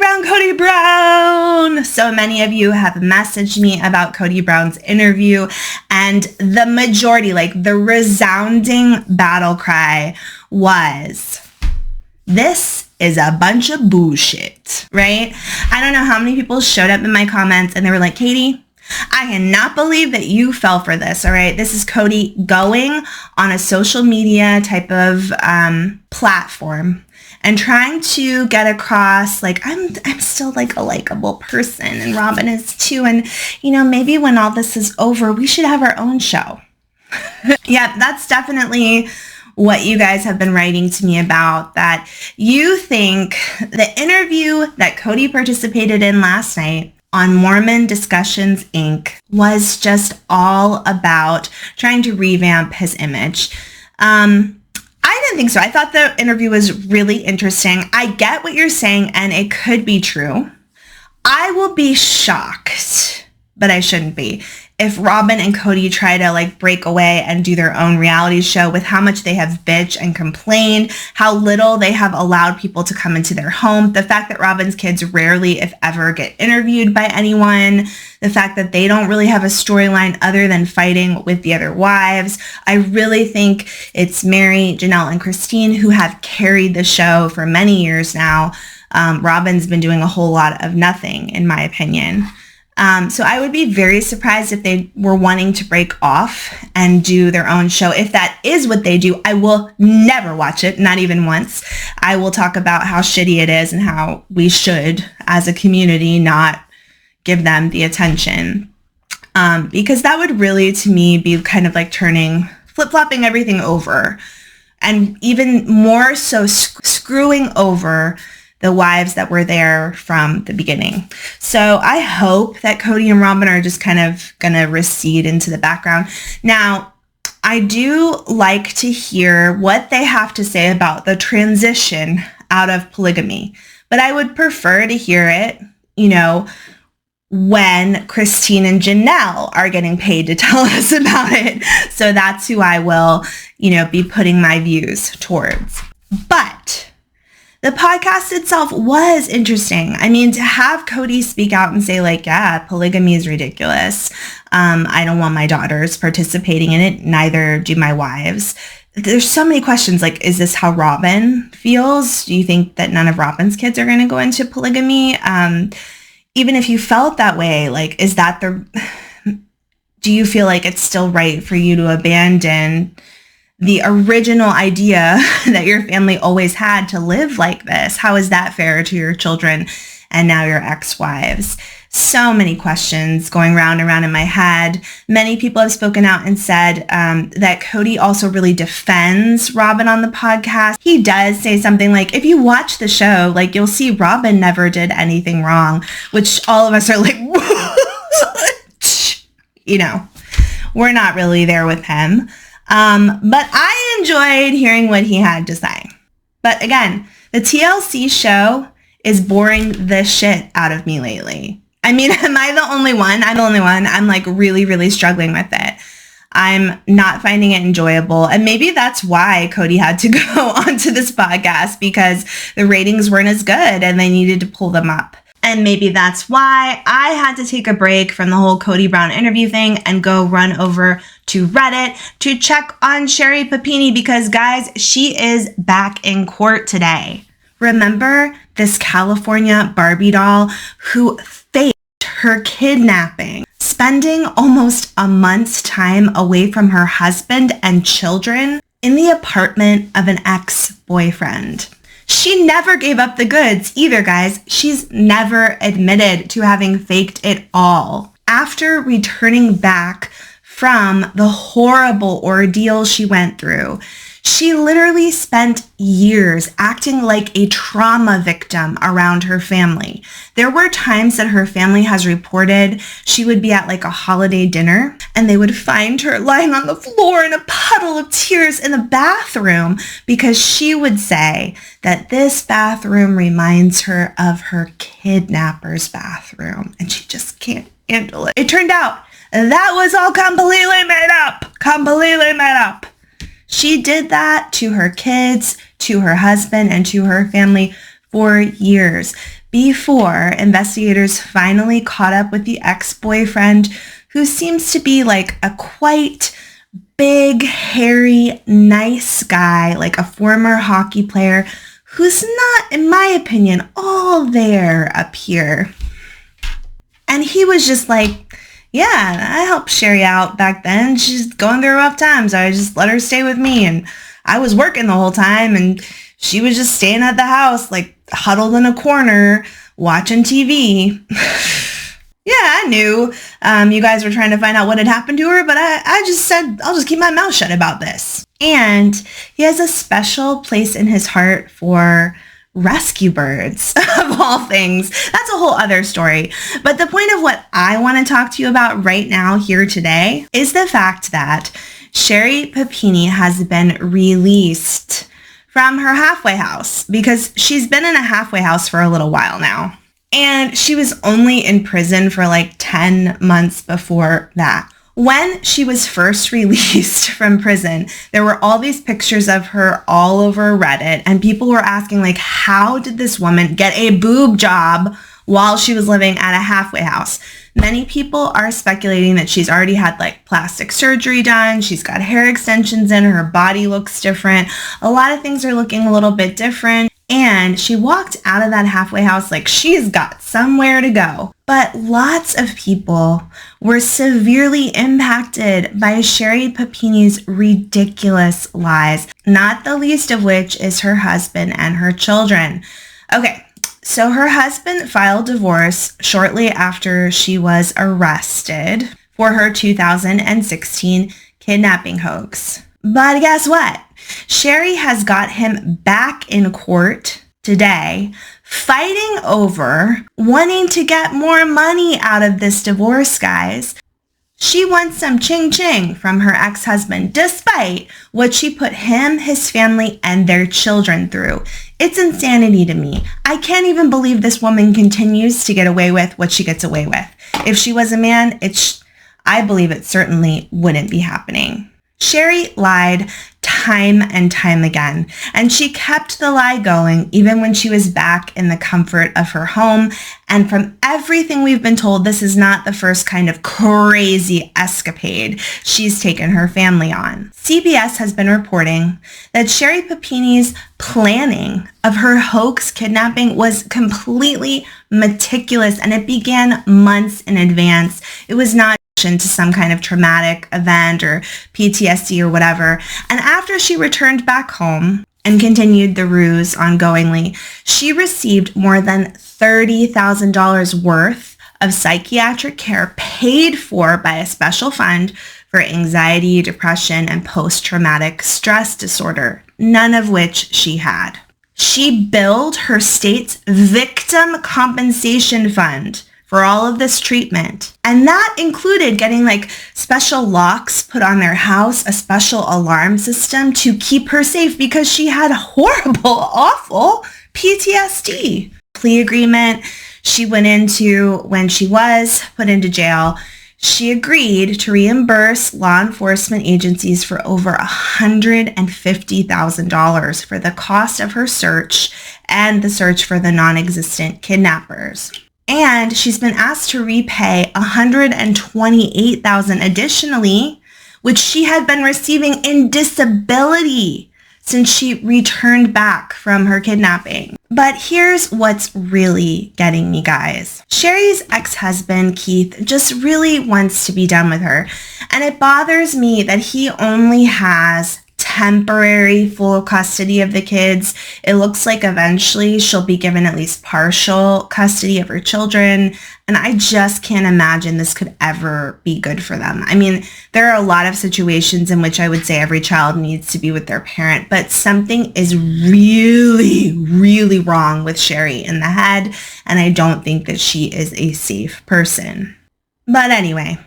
Kody Brown. So many of you have messaged me about Kody Brown's interview, and the majority, like the resounding battle cry was, this is a bunch of bullshit, right? I don't know how many people showed up in my comments and they were like, Katie, I cannot believe that you fell for this, all right? This is Kody going on a social media type of platform and trying to get across, like, I'm still like a likable person and Robin is too. And, you know, maybe when all this is over, we should have our own show. Yeah, that's definitely what you guys have been writing to me about, that you think the interview that Kody participated in last night on Mormon Discussions, Inc. was just all about trying to revamp his image. I didn't think so. I thought the interview was really interesting. I get what you're saying, and it could be true. I will be shocked, but I shouldn't be, if Robin and Kody try to like break away and do their own reality show, with how much they have bitched and complained, how little they have allowed people to come into their home, the fact that Robin's kids rarely, if ever, get interviewed by anyone, the fact that they don't really have a storyline other than fighting with the other wives. I really think it's Mary, Janelle, and Christine who have carried the show for many years now. Robin's been doing a whole lot of nothing, in my opinion. So I would be very surprised if they were wanting to break off and do their own show. If that is what they do, I will never watch it, not even once. I will talk about how shitty it is and how we should, as a community, not give them the attention. Because that would really, to me, be kind of like flip-flopping everything over. And even more so screwing over the wives that were there from the beginning. So I hope that Kody and Robin are just kind of going to recede into the background. Now, I do like to hear what they have to say about the transition out of polygamy, but I would prefer to hear it, you know, when Christine and Janelle are getting paid to tell us about it. So that's who I will, you know, be putting my views towards. But the podcast itself was interesting. I mean, to have Kody speak out and say like, yeah, polygamy is ridiculous. I don't want my daughters participating in it. Neither do my wives. There's so many questions. Like, is this how Robin feels? Do you think that none of Robin's kids are going to go into polygamy? Even if you felt that way, like, is that do you feel like it's still right for you to abandon the original idea that your family always had to live like this? How is that fair to your children and now your ex-wives? So many questions going round and round in my head. Many people have spoken out and said that Kody also really defends Robin on the podcast. He does say something like, if you watch the show, like, you'll see Robin never did anything wrong, which all of us are like, what? You know, we're not really there with him. But I enjoyed hearing what he had to say. But again, the TLC show is boring the shit out of me lately. I mean, am I the only one? I'm the only one. I'm like really, really struggling with it. I'm not finding it enjoyable. And maybe that's why Kody had to go onto this podcast, because the ratings weren't as good and they needed to pull them up. And maybe that's why I had to take a break from the whole Kody Brown interview thing and go run over to Reddit to check on Sherri Papini, because guys, she is back in court today. Remember this California Barbie doll who faked her kidnapping, spending almost a month's time away from her husband and children in the apartment of an ex-boyfriend? She never gave up the goods either, guys. She's never admitted to having faked it all. After returning back from the horrible ordeal she went through, she literally spent years acting like a trauma victim around her family. There were times that her family has reported she would be at like a holiday dinner and they would find her lying on the floor in a puddle of tears in the bathroom, because she would say that this bathroom reminds her of her kidnapper's bathroom and she just can't handle it. It turned out that was all completely made up. Completely made up. She did that to her kids, to her husband, and to her family for years. before investigators finally caught up with the ex-boyfriend, who seems to be like a quite big, hairy, nice guy, like a former hockey player who's not, in my opinion, all there up here. And he was just like, yeah, I helped Sherri out back then. She's going through rough times. I just let her stay with me. And I was working the whole time. And she was just staying at the house, like huddled in a corner, watching TV. Yeah, I knew you guys were trying to find out what had happened to her. But I just said, I'll just keep my mouth shut about this. And he has a special place in his heart for rescue birds, of all things. That's a whole other story. But the point of what I want to talk to you about right now here today is the fact that Sherri Papini has been released from her halfway house because she's been in a halfway house for a little while now. And she was only in prison for like 10 months before that. When she was first released from prison, there were all these pictures of her all over Reddit, and people were asking, like, how did this woman get a boob job while she was living at a halfway house? Many people are speculating that she's already had like plastic surgery done. She's got hair extensions in, her body looks different. A lot of things are looking a little bit different. And she walked out of that halfway house like she's got somewhere to go. But lots of people were severely impacted by Sherri Papini's ridiculous lies, not the least of which is her husband and her children. Okay, so her husband filed divorce shortly after she was arrested for her 2016 kidnapping hoax. But guess what? Sherri has got him back in court today, fighting over wanting to get more money out of this divorce, guys. She wants some ching-ching from her ex-husband, despite what she put him, his family, and their children through. It's insanity to me. I can't even believe this woman continues to get away with what she gets away with. If she was a man, I believe it certainly wouldn't be happening. Sherri lied time and time again, and she kept the lie going even when she was back in the comfort of her home. And from everything we've been told, this is not the first kind of crazy escapade she's taken her family on. CBS has been reporting that Sherri Papini's planning of her hoax kidnapping was completely meticulous, and it began months in advance. It was not to some kind of traumatic event or PTSD or whatever. And after she returned back home and continued the ruse ongoingly, she received more than $30,000 worth of psychiatric care paid for by a special fund for anxiety, depression, and post-traumatic stress disorder, none of which she had. She billed her state's victim compensation fund for all of this treatment. And that included getting like special locks put on their house, a special alarm system to keep her safe because she had horrible, awful PTSD. Plea agreement she went into when she was put into jail. She agreed to reimburse law enforcement agencies for over $150,000 for the cost of her search and the search for the non-existent kidnappers. And she's been asked to repay $128,000 additionally, which she had been receiving in disability since she returned back from her kidnapping. But here's what's really getting me, guys. Sherri's ex-husband, Keith, just really wants to be done with her. And it bothers me that he only has temporary full custody of the kids. It looks like eventually she'll be given at least partial custody of her children. And I just can't imagine this could ever be good for them. I mean, there are a lot of situations in which I would say every child needs to be with their parent, but something is really, really wrong with Sherri in the head. And I don't think that she is a safe person. But anyway,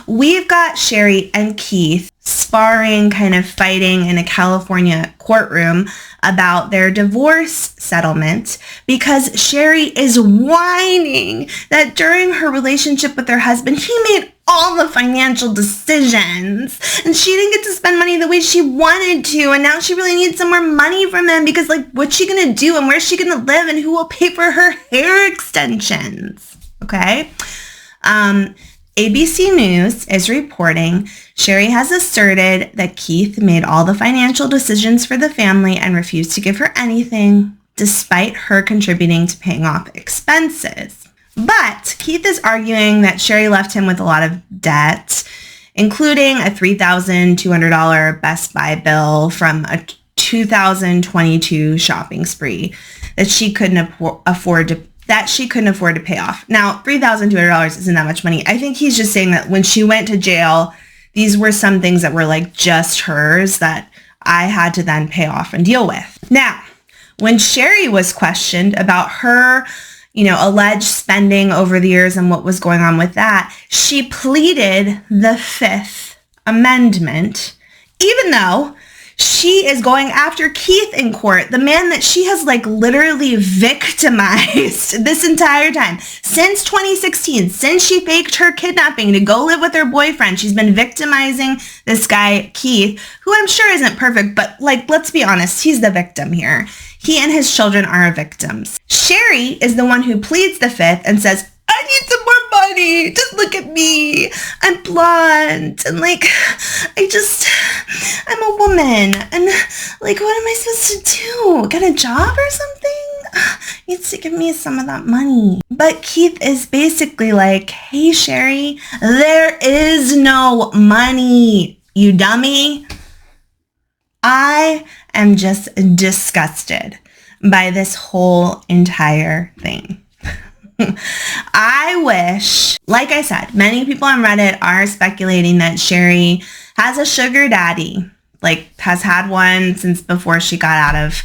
we've got Sherri and Keith sparring, kind of fighting in a California courtroom about their divorce settlement because Sherri is whining that during her relationship with her husband, he made all the financial decisions, and she didn't get to spend money the way she wanted to, and now she really needs some more money from him because, like, what's she gonna do, and where's she gonna live, and who will pay for her hair extensions? Okay. ABC News is reporting Sherri has asserted that Keith made all the financial decisions for the family and refused to give her anything, despite her contributing to paying off expenses. But Keith is arguing that Sherri left him with a lot of debt, including a $3,200 Best Buy bill from a 2022 shopping spree that she couldn't afford to pay off. Now, $3,200 isn't that much money. I think he's just saying that when she went to jail, these were some things that were like just hers that I had to then pay off and deal with. Now, when Sherri was questioned about her, alleged spending over the years and what was going on with that, she pleaded the Fifth Amendment, even though she is going after Keith in court, the man that she has like literally victimized this entire time. Since 2016, since she faked her kidnapping to go live with her boyfriend, she's been victimizing this guy, Keith, who I'm sure isn't perfect, but like, let's be honest, he's the victim here. He and his children are victims. Sherri is the one who pleads the Fifth and says, I need some more money. Just look at me. I'm blonde. And I'm a woman. And like, what am I supposed to do? Get a job or something? Needs to give me some of that money. But Keith is basically like, hey, Sherri, there is no money, you dummy. I am just disgusted by this whole entire thing. I wish, like I said, many people on Reddit are speculating that Sherri has a sugar daddy, like has had one since before she got out of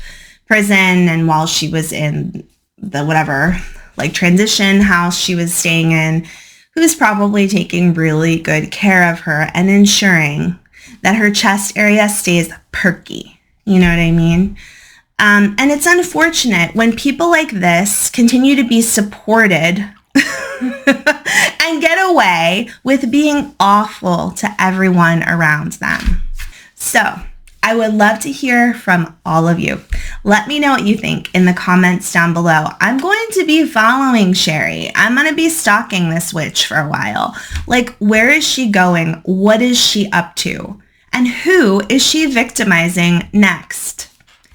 prison and while she was in the whatever, like transition house she was staying in, who's probably taking really good care of her and ensuring that her chest area stays perky. You know what I mean? And it's unfortunate when people like this continue to be supported and get away with being awful to everyone around them. So I would love to hear from all of you. Let me know what you think in the comments down below. I'm going to be following Sherri. I'm going to be stalking this witch for a while. Like, where is she going? What is she up to? And who is she victimizing next?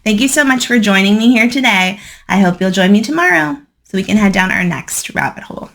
Thank you so much for joining me here today. I hope you'll join me tomorrow so we can head down our next rabbit hole.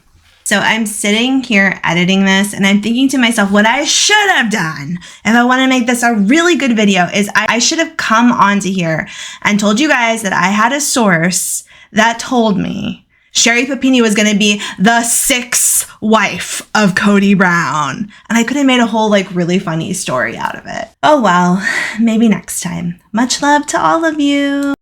So I'm sitting here editing this and I'm thinking to myself, what I should have done if I want to make this a really good video is I should have come onto here and told you guys that I had a source that told me Sherri Papini was going to be the sixth wife of Kody Brown. And I could have made a whole like really funny story out of it. Oh well, maybe next time. Much love to all of you.